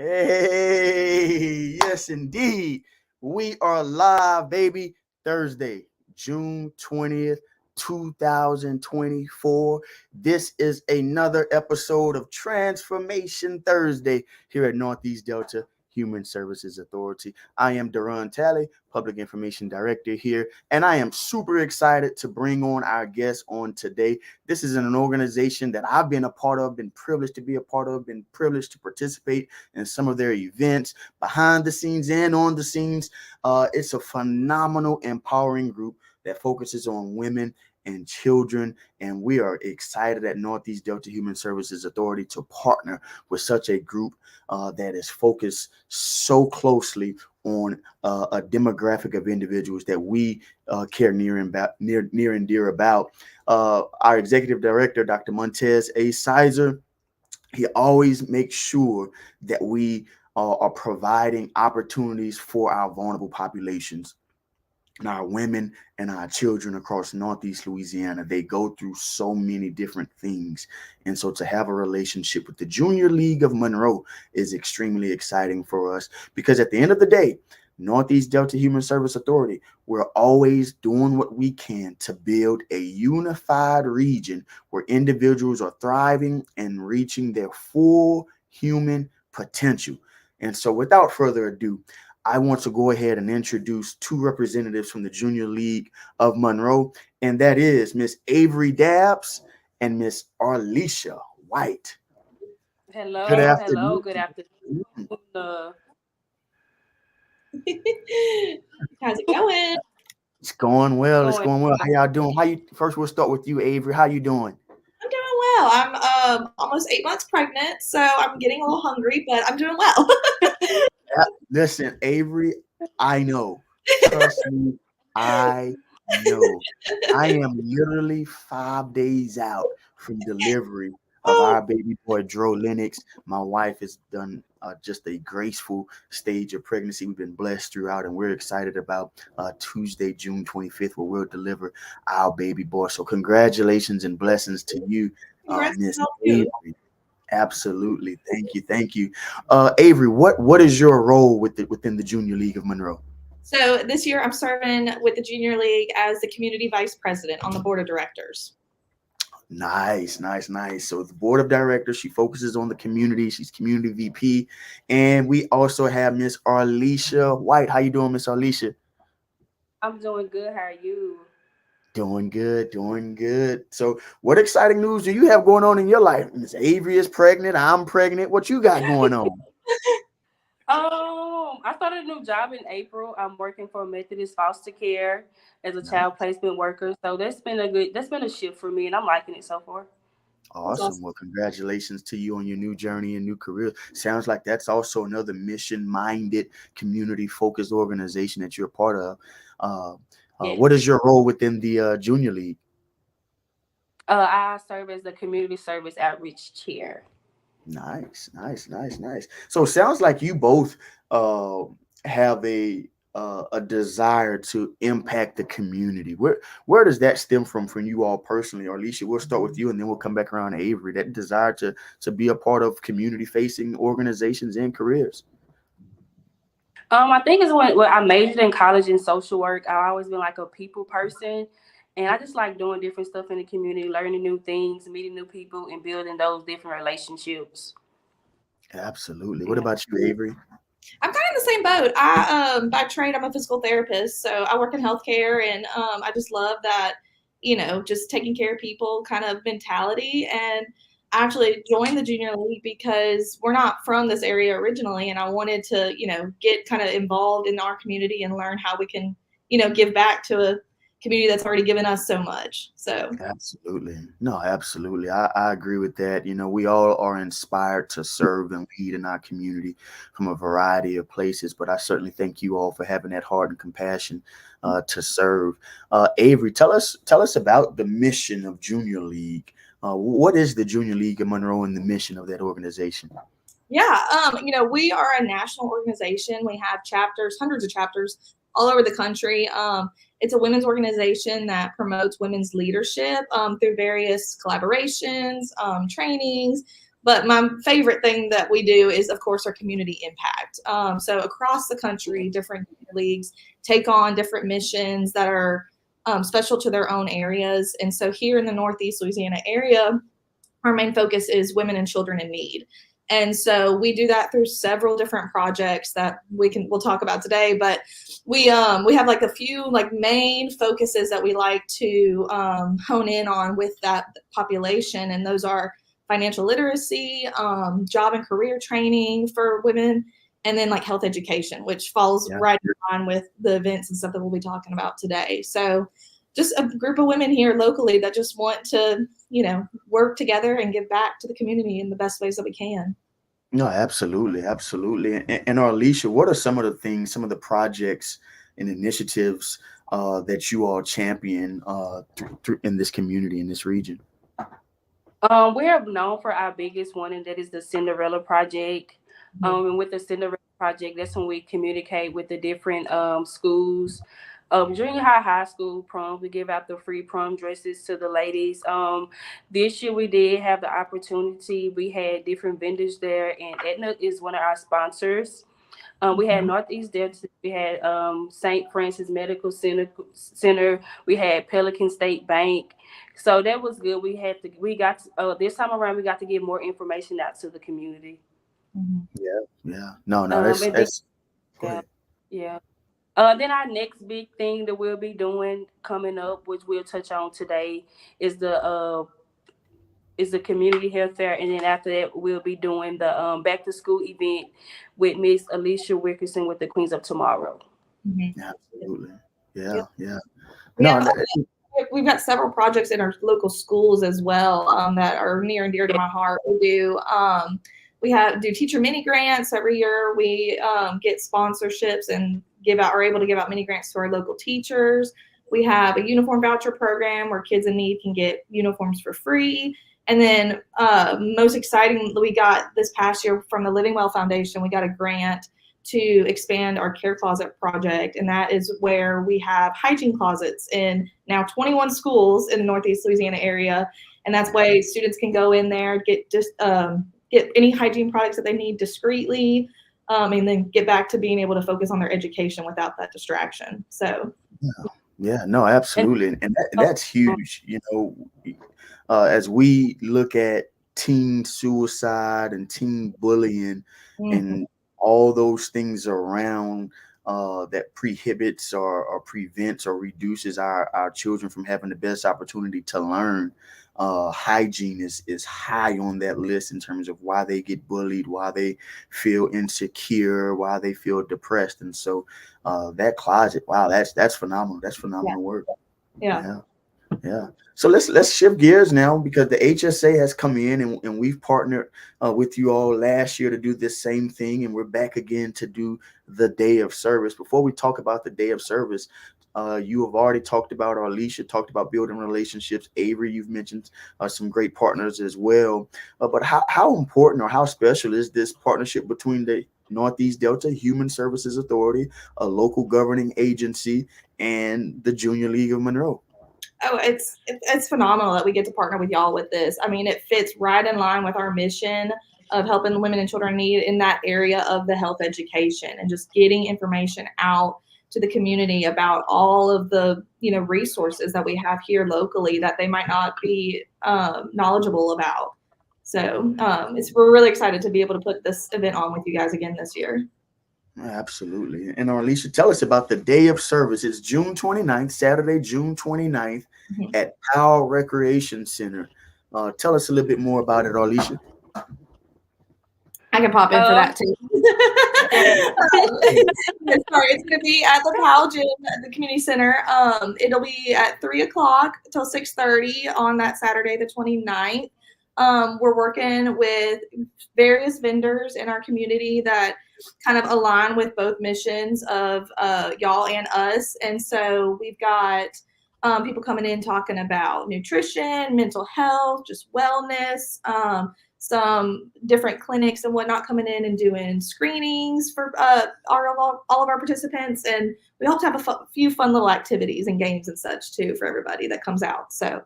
Hey, yes, indeed. We are live, baby. Thursday, June 20th, 2024. This is another episode of Transformation Thursday here at Northeast Delta Human Services Authority. I am Duran Talley, Public Information Director here, and I am super excited to bring on our guest on today. This is an organization that I've been a part of, been privileged to be a part of, been privileged to participate in some of their events behind the scenes and on the scenes. It's a phenomenal, empowering group that focuses on women and children. And we are excited at Northeast Delta Human Services Authority to partner with such a group that is focused so closely on a demographic of individuals that we care near and dear about. Our executive director, Dr. Montez A. Sizer, he always makes sure that we are providing opportunities for our vulnerable populations and our women and our children across Northeast Louisiana. They go through so many different things. And so to have a relationship with the Junior League of Monroe is extremely exciting for us because at the end of the day, Northeast Delta Human Service Authority, we're always doing what we can to build a unified region where individuals are thriving and reaching their full human potential. And so without further ado, I want to go ahead and introduce two representatives from the Junior League of Monroe, and that is Miss Avery Dabbs and Miss Arlisha White. Good Hello, afternoon. good afternoon. How's it going? It's going well. It's Going going well. How y'all doing? How you? First, we'll start with you, Avery. How you doing? I'm doing well. I'm almost 8 months pregnant, so I'm getting a little hungry, but I'm doing well. Listen, Avery, I know. Trust me, I know. I am literally 5 days out from delivery of Oh, our baby boy, Dro Lennox. My wife has done just a graceful stage of pregnancy. We've been blessed throughout, and we're excited about Tuesday, June 25th, where we'll deliver our baby boy. So, congratulations and blessings to you, congrats Miss to you. Avery. Absolutely. Thank you. Thank you. Avery, what is your role within the Junior League of Monroe? So this year I'm serving with the Junior League as the community vice president on the board of directors. Nice, nice, nice. So the board of directors, she focuses on the community. She's community VP. And we also have Miss Arlisha White. How you doing, Miss Arlisha? I'm doing good. How are you? Doing good, doing good. So what exciting news do you have going on in your life? Miss Avery is pregnant. I'm pregnant. What you got going on? I started a new job in April. I'm working for Methodist Foster Care as a child placement worker. So that's been a shift for me and I'm liking it so far. That's Awesome. awesome. Well, congratulations to you on your new journey and new career. Sounds like that's also another mission minded, community focused organization that you're a part of. Uh, Yeah. what is your role within the Junior League? I serve as the community service outreach chair. Nice, nice, nice, nice. So it sounds like you both uh, have a desire to impact the community. Where does that stem from you all personally, or Alicia? We'll start with you, and then we'll come back around to Avery. That desire to be a part of community facing organizations and careers. I think it's when I majored in college in social work. I've always been like a people person. And I just like doing different stuff in the community, learning new things, meeting new people, and building those different relationships. Absolutely. What about you, Avery? I'm kind of in the same boat. I by trade I'm a physical therapist, so I work in healthcare, and I just love that, just taking care of people kind of mentality. And I actually joined the Junior League because we're not from this area originally, and I wanted to, get kind of involved in our community and learn how we can, give back to a community that's already given us so much. So Absolutely. No, absolutely. I agree with that. You know, we all are inspired to serve and lead in our community from a variety of places, but I certainly thank you all for having that heart and compassion to serve. Avery, tell us about the mission of Junior League. What is the Junior League of Monroe and the mission of that organization? yeah, we are a national organization. We have chapters, hundreds of chapters all over the country. It's a women's organization that promotes women's leadership through various collaborations, trainings. But my favorite thing that we do is, of course, our community impact. So across the country, different leagues take on different missions that are special to their own areas. And so here in the Northeast Louisiana area, our main focus is women and children in need. And so we do that through several different projects that we'll talk about today. But we have like a few like main focuses that we like to hone in on with that population, and those are financial literacy, job and career training for women, and then like health education, which falls right in line with the events and stuff that we'll be talking about today. So just a group of women here locally that just want to, work together and give back to the community in the best ways that we can. No, absolutely, absolutely. And Arlisha, what are some of the things, some of the projects and initiatives that you all champion through in this community, in this region? We are known for our biggest one, and that is the Cinderella Project. And with the Cinderella Project, that's when we communicate with the different schools. Junior high school prom, we give out the free prom dresses to the ladies. This year we did have the opportunity. We had different vendors there, and Aetna is one of our sponsors. We had Northeast Delta, we had St. Francis Medical Center, we had Pelican State Bank. So that was good. This time around, we got to get more information out to the community. Yeah. No, that's go ahead. Yeah. Then our next big thing that we'll be doing coming up, which we'll touch on today, is the community health fair, and then after that we'll be doing the back to school event with Miss Arlisha Wilkerson with the Queens of Tomorrow. Absolutely. Yeah. We've got several projects in our local schools as well that are near and dear to my heart. We do teacher mini grants every year. We get sponsorships and are able to give out mini grants to our local teachers. We have a uniform voucher program where kids in need can get uniforms for free. And then most exciting, we got this past year from the Living Well Foundation, we got a grant to expand our care closet project. And that is where we have hygiene closets in now 21 schools in the Northeast Louisiana area. And that's why students can go in there, get any hygiene products that they need discreetly, and then get back to being able to focus on their education without that distraction. So no, absolutely. And that's huge. As we look at teen suicide and teen bullying and all those things around that prohibits or prevents or reduces our children from having the best opportunity to learn, hygiene is high on that list in terms of why they get bullied, why they feel insecure, why they feel depressed. And so that closet, wow, that's phenomenal. That's phenomenal work. Yeah. So let's shift gears now, because the HSA has come in and we've partnered with you all last year to do this same thing, and we're back again to do the Day of Service. Before we talk about the Day of Service, you have already talked about, or Arlisha talked about, building relationships. Avery, you've mentioned some great partners as well. But how important or how special is this partnership between the Northeast Delta Human Services Authority, a local governing agency, and the Junior League of Monroe? Oh, it's phenomenal that we get to partner with y'all with this. I mean, it fits right in line with our mission of helping women and children in need in that area of the health education, and just getting information out to the community about all of the resources that we have here locally that they might not be knowledgeable about. So we're really excited to be able to put this event on with you guys again this year. Absolutely. And Arlisha, tell us about the Day of Service. It's June 29th, Saturday, June 29th at Powell Recreation Center. Tell us a little bit more about it, Arlisha. I can pop in for that too. Sorry, it's going to be at the Powell Gym at the community center. It'll be at 3:00 till 6:30 on that Saturday, the 29th. We're working with various vendors in our community that kind of align with both missions of y'all and us. And so we've got people coming in talking about nutrition, mental health, just wellness, some different clinics and whatnot coming in and doing screenings for all of our participants. And we hope to have a few fun little activities and games and such too for everybody that comes out. So.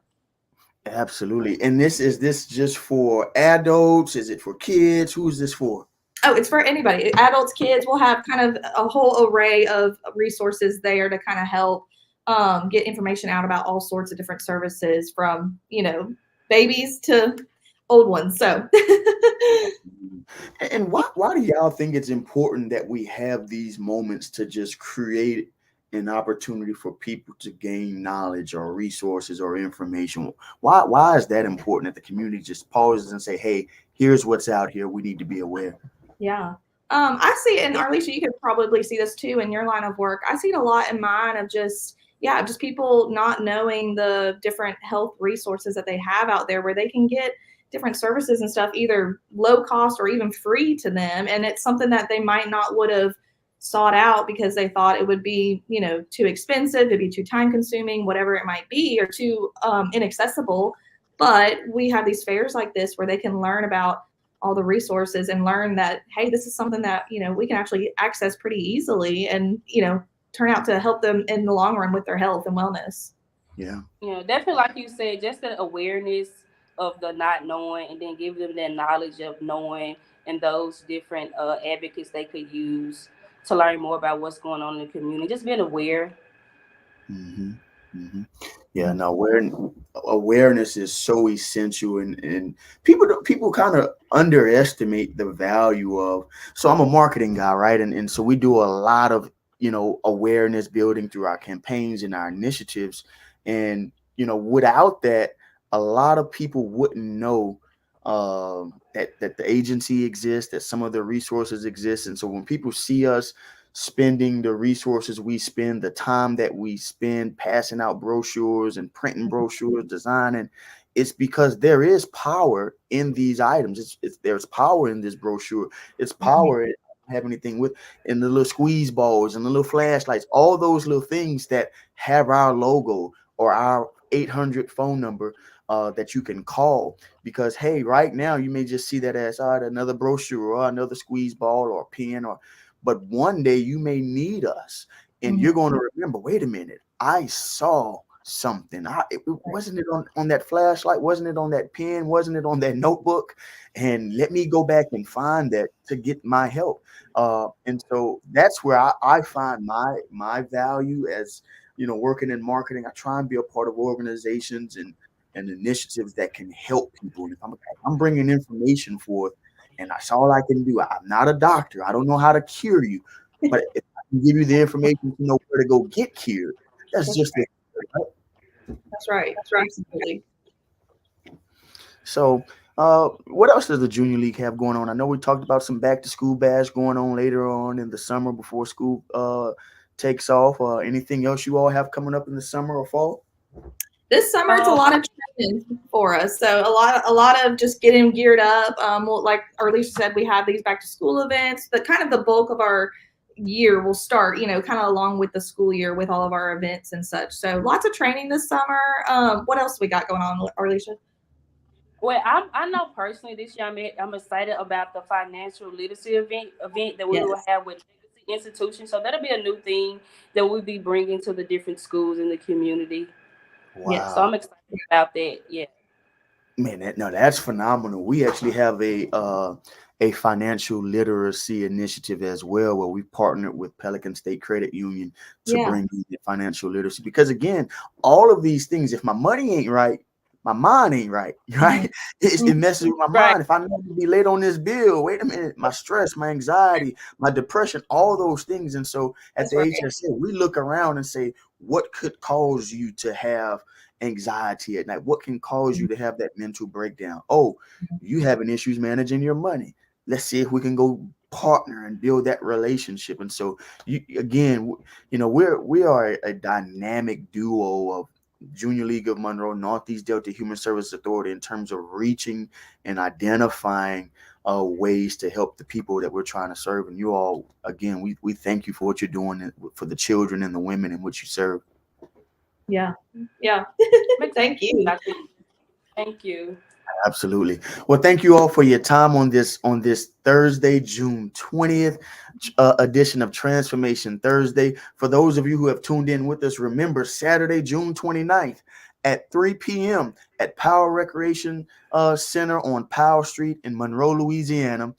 Absolutely. And this just for adults? Is it for kids? Who is this for? Oh, it's for anybody, adults, kids. We'll have kind of a whole array of resources there to kind of help get information out about all sorts of different services from, babies to old ones. So, And why do y'all think it's important that we have these moments to just create an opportunity for people to gain knowledge or resources or information? Why is that important that the community just pauses and say, hey, here's what's out here. We need to be aware. yeah. I see, and Arlisha, you could probably see this too in your line of work. I see it a lot in mine of just people not knowing the different health resources that they have out there where they can get different services and stuff, either low cost or even free to them. And it's something that they might not would have sought out because they thought it would be, too expensive, it'd be too time consuming, whatever it might be, or too inaccessible. But we have these fairs like this where they can learn about all the resources and learn that, hey, this is something that, we can actually access pretty easily and, turn out to help them in the long run with their health and wellness. Yeah. Definitely, like you said, just the awareness of the not knowing, and then give them that knowledge of knowing, and those different advocates they could use to learn more about what's going on in the community. Just being aware. Mm-hmm. Mm-hmm. Yeah. No, awareness is so essential, and people kind of underestimate the value of. So I'm a marketing guy, right? And so we do a lot of awareness building through our campaigns and our initiatives, and without that, a lot of people wouldn't know that the agency exists, that some of the resources exist. And so when people see us spending the resources we spend, the time that we spend passing out brochures and printing brochures, designing, it's because there is power in these items. There's power in this brochure. It's power in have anything with in the little squeeze balls and the little flashlights, all those little things that have our logo or our 800 phone number that you can call. Because hey, right now you may just see that as another brochure or another squeeze ball or pen, but one day you may need us, and you're going to remember, wait a minute, I saw something. Wasn't it on that flashlight? Wasn't it on that pen? Wasn't it on that notebook? And let me go back and find that to get my help. And so that's where I find my value as working in marketing. I try and be a part of organizations and initiatives that can help people. And if I'm bringing information forth, and that's all I can do. I'm not a doctor. I don't know how to cure you, but if I can give you the information to know where to go get cured, that's just it. That's right. Absolutely. So, what else does the Junior League have going on? I know we talked about some back to school bash going on later on in the summer before school takes off. Anything else you all have coming up in the summer or fall? This summer, it's a lot of training for us. So a lot of just getting geared up. Like Arlisha said, we have these back to school events. The kind of the bulk of our year will start, kind of along with the school year with all of our events and such. So lots of training this summer. What else we got going on, Arlisha? Well, I know personally this year I'm excited about the financial literacy event that we will have with institutions. So that'll be a new thing that we'll be bringing to the different schools in the community. Wow. Yeah, so I'm excited about that. Yeah. Man, that's phenomenal. We actually have a financial literacy initiative as well, where we partnered with Pelican State Credit Union to bring in the financial literacy. Because again, all of these things, if my money ain't right, my mind ain't right, right? It messes with my mind. If I need to be late on this bill, wait a minute, my stress, my anxiety, my depression, all those things. And so at the HSA, we look around and say, what could cause you to have anxiety at night? What can cause you to have that mental breakdown? Oh, you having issues managing your money. Let's see if we can go partner and build that relationship. And so we are a dynamic duo of Junior League of Monroe, Northeast Delta Human Service Authority, in terms of reaching and identifying ways to help the people that we're trying to serve. And you all, again, we thank you for what you're doing for the children and the women in which you serve. Yeah. Thank you. Thank you. Absolutely. Well, thank you all for your time on this Thursday, June 20th edition of Transformation Thursday. For those of you who have tuned in with us, remember Saturday, June 29th at 3 p.m. at Powell Recreation Center on Powell Street in Monroe, Louisiana.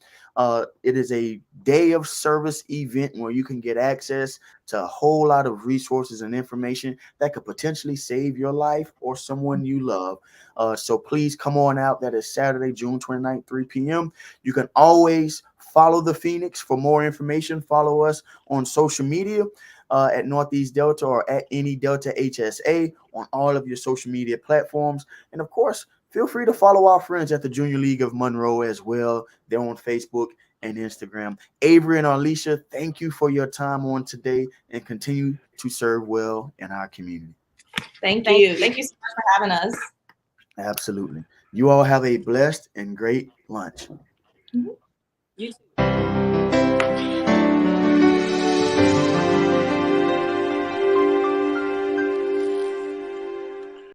It is a day of service event where you can get access to a whole lot of resources and information that could potentially save your life or someone you love. So please come on out. That is Saturday, June 29th, 3 p.m. You can always follow the Phoenix for more information. Follow us on social media at Northeast Delta or at any Delta HSA on all of your social media platforms. And of course, feel free to follow our friends at the Junior League of Monroe as well. They're on Facebook and Instagram. Avery and Arlisha, thank you for your time on today and continue to serve well in our community. Thank you. Thank you so much for having us. Absolutely. You all have a blessed and great lunch. You too.